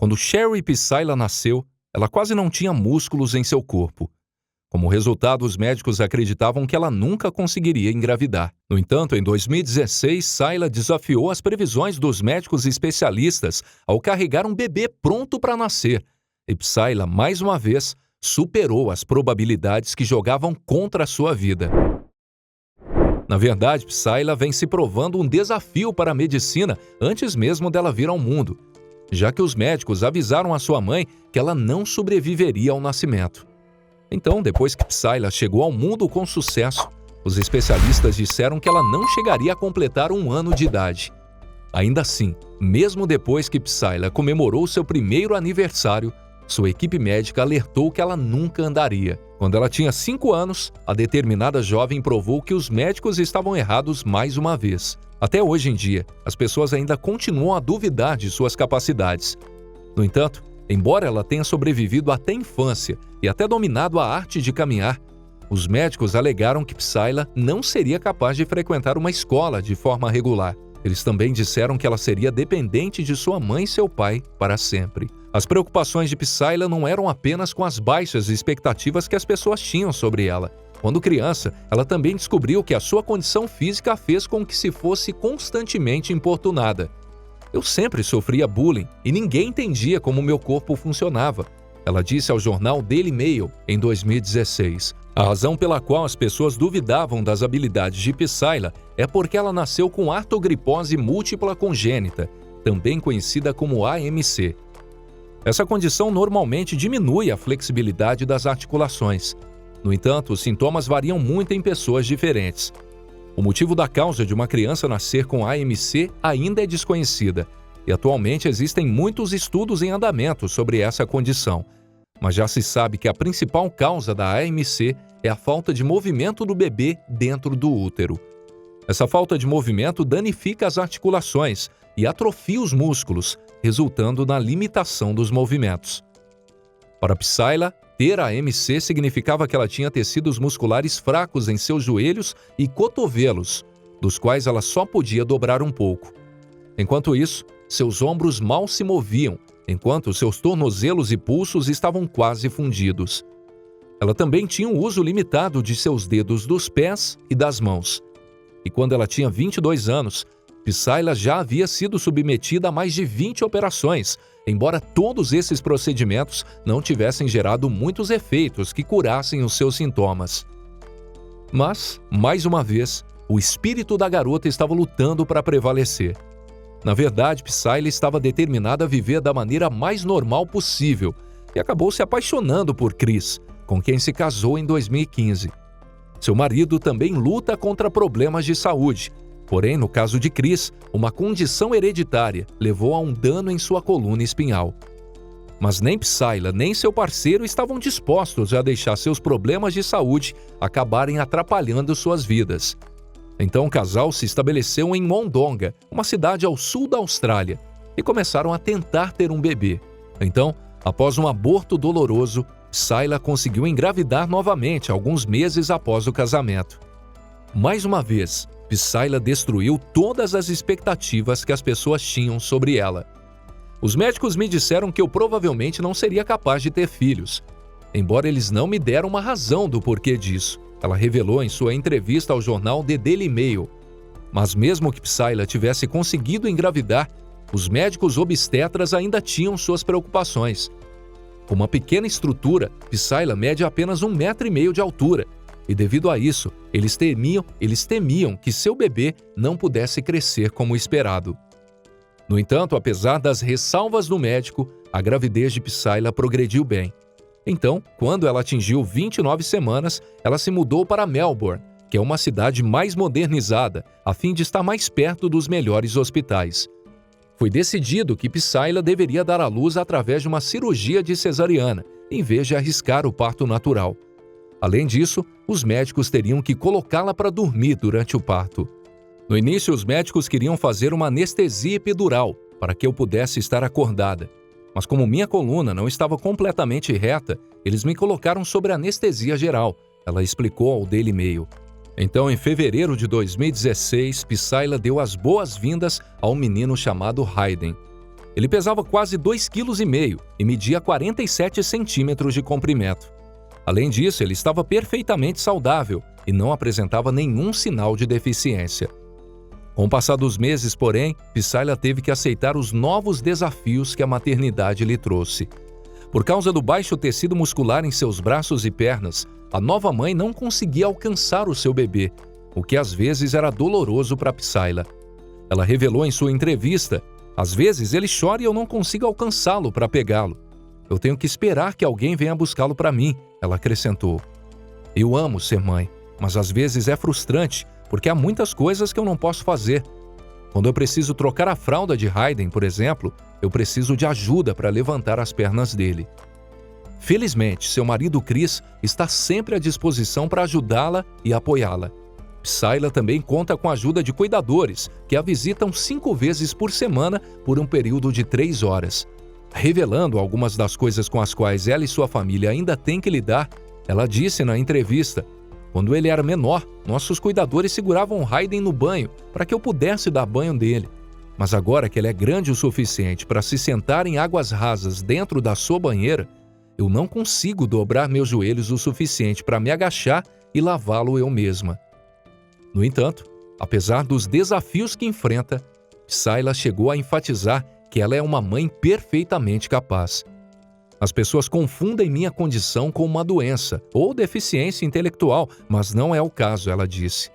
Quando Sherry Psylla nasceu, ela quase não tinha músculos em seu corpo. Como resultado, os médicos acreditavam que ela nunca conseguiria engravidar. No entanto, em 2016, Psylla desafiou as previsões dos médicos especialistas ao carregar um bebê pronto para nascer. E Psylla, mais uma vez, superou as probabilidades que jogavam contra a sua vida. Na verdade, Psylla vem se provando um desafio para a medicina antes mesmo dela vir ao mundo, já que os médicos avisaram a sua mãe que ela não sobreviveria ao nascimento. Então, depois que Psylla chegou ao mundo com sucesso, os especialistas disseram que ela não chegaria a completar 1 ano de idade. Ainda assim, mesmo depois que Psylla comemorou seu primeiro aniversário, sua equipe médica alertou que ela nunca andaria. Quando ela tinha 5 anos, a determinada jovem provou que os médicos estavam errados mais uma vez. Até hoje em dia, as pessoas ainda continuam a duvidar de suas capacidades. No entanto, embora ela tenha sobrevivido até a infância e até dominado a arte de caminhar, os médicos alegaram que Psylla não seria capaz de frequentar uma escola de forma regular. Eles também disseram que ela seria dependente de sua mãe e seu pai para sempre. As preocupações de Psylla não eram apenas com as baixas expectativas que as pessoas tinham sobre ela. Quando criança, ela também descobriu que a sua condição física fez com que se fosse constantemente importunada. Eu sempre sofria bullying e ninguém entendia como meu corpo funcionava, ela disse ao jornal Daily Mail em 2016. A razão pela qual as pessoas duvidavam das habilidades de Psylla é porque ela nasceu com artrogripose múltipla congênita, também conhecida como AMC. Essa condição normalmente diminui a flexibilidade das articulações. No entanto, os sintomas variam muito em pessoas diferentes. O motivo da causa de uma criança nascer com AMC ainda é desconhecida, e atualmente existem muitos estudos em andamento sobre essa condição. Mas já se sabe que a principal causa da AMC é a falta de movimento do bebê dentro do útero. Essa falta de movimento danifica as articulações e atrofia os músculos, resultando na limitação dos movimentos. Para Psylla, ter AMC significava que ela tinha tecidos musculares fracos em seus joelhos e cotovelos, dos quais ela só podia dobrar um pouco. Enquanto isso, seus ombros mal se moviam, enquanto seus tornozelos e pulsos estavam quase fundidos. Ela também tinha um uso limitado de seus dedos dos pés e das mãos. E quando ela tinha 22 anos, Psylla já havia sido submetida a mais de 20 operações, embora todos esses procedimentos não tivessem gerado muitos efeitos que curassem os seus sintomas. Mas, mais uma vez, o espírito da garota estava lutando para prevalecer. Na verdade, Psylla estava determinada a viver da maneira mais normal possível e acabou se apaixonando por Chris, com quem se casou em 2015. Seu marido também luta contra problemas de saúde. Porém, no caso de Chris, uma condição hereditária levou a um dano em sua coluna espinhal. Mas nem Psylla nem seu parceiro estavam dispostos a deixar seus problemas de saúde acabarem atrapalhando suas vidas. Então o casal se estabeleceu em Wodonga, uma cidade ao sul da Austrália, e começaram a tentar ter um bebê. Então, após um aborto doloroso, Psylla conseguiu engravidar novamente alguns meses após o casamento. Mais uma vez, Psylla destruiu todas as expectativas que as pessoas tinham sobre ela. Os médicos me disseram que eu provavelmente não seria capaz de ter filhos, embora eles não me deram uma razão do porquê disso. Ela revelou em sua entrevista ao jornal The Daily Mail. Mas mesmo que Psylla tivesse conseguido engravidar, os médicos obstetras ainda tinham suas preocupações. Com uma pequena estrutura, Psylla mede apenas 1,5 metros de altura, e devido a isso, eles temiam que seu bebê não pudesse crescer como esperado. No entanto, apesar das ressalvas do médico, a gravidez de Psylla progrediu bem. Então, quando ela atingiu 29 semanas, ela se mudou para Melbourne, que é uma cidade mais modernizada, a fim de estar mais perto dos melhores hospitais. Foi decidido que Psylla deveria dar à luz através de uma cirurgia de cesariana, em vez de arriscar o parto natural. Além disso, os médicos teriam que colocá-la para dormir durante o parto. No início, os médicos queriam fazer uma anestesia epidural, para que eu pudesse estar acordada. Mas como minha coluna não estava completamente reta, eles me colocaram sobre anestesia geral, ela explicou ao Daily Mail. Então, em fevereiro de 2016, Psylla deu as boas-vindas ao menino chamado Hayden. Ele pesava quase 2,5 kg e media 47 centímetros de comprimento. Além disso, ele estava perfeitamente saudável e não apresentava nenhum sinal de deficiência. Com o passar dos meses, porém, Psylla teve que aceitar os novos desafios que a maternidade lhe trouxe. Por causa do baixo tecido muscular em seus braços e pernas, a nova mãe não conseguia alcançar o seu bebê, o que às vezes era doloroso para Psylla. Ela revelou em sua entrevista: "Às vezes ele chora e eu não consigo alcançá-lo para pegá-lo. Eu tenho que esperar que alguém venha buscá-lo para mim", ela acrescentou. "Eu amo ser mãe, mas às vezes é frustrante porque há muitas coisas que eu não posso fazer. Quando eu preciso trocar a fralda de Hayden, por exemplo, eu preciso de ajuda para levantar as pernas dele." Felizmente, seu marido Chris está sempre à disposição para ajudá-la e apoiá-la. Psylla também conta com a ajuda de cuidadores, que a visitam 5 vezes por semana por um período de 3 horas. Revelando algumas das coisas com as quais ela e sua família ainda têm que lidar, ela disse na entrevista: "Quando ele era menor, nossos cuidadores seguravam Hayden no banho para que eu pudesse dar banho dele. Mas agora que ele é grande o suficiente para se sentar em águas rasas dentro da sua banheira, eu não consigo dobrar meus joelhos o suficiente para me agachar e lavá-lo eu mesma." No entanto, apesar dos desafios que enfrenta, Psylla chegou a enfatizar que ela é uma mãe perfeitamente capaz. "As pessoas confundem minha condição com uma doença ou deficiência intelectual, mas não é o caso", ela disse.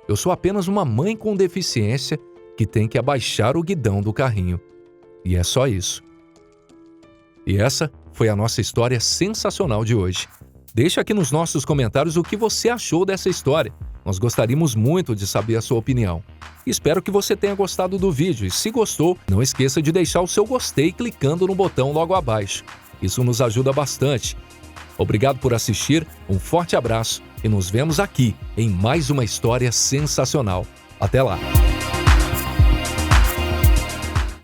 "Eu sou apenas uma mãe com deficiência que tem que abaixar o guidão do carrinho. E é só isso." E essa foi a nossa história sensacional de hoje. Deixa aqui nos nossos comentários o que você achou dessa história. Nós gostaríamos muito de saber a sua opinião. Espero que você tenha gostado do vídeo e, se gostou, não esqueça de deixar o seu gostei clicando no botão logo abaixo. Isso nos ajuda bastante. Obrigado por assistir, um forte abraço e nos vemos aqui em mais uma história sensacional. Até lá!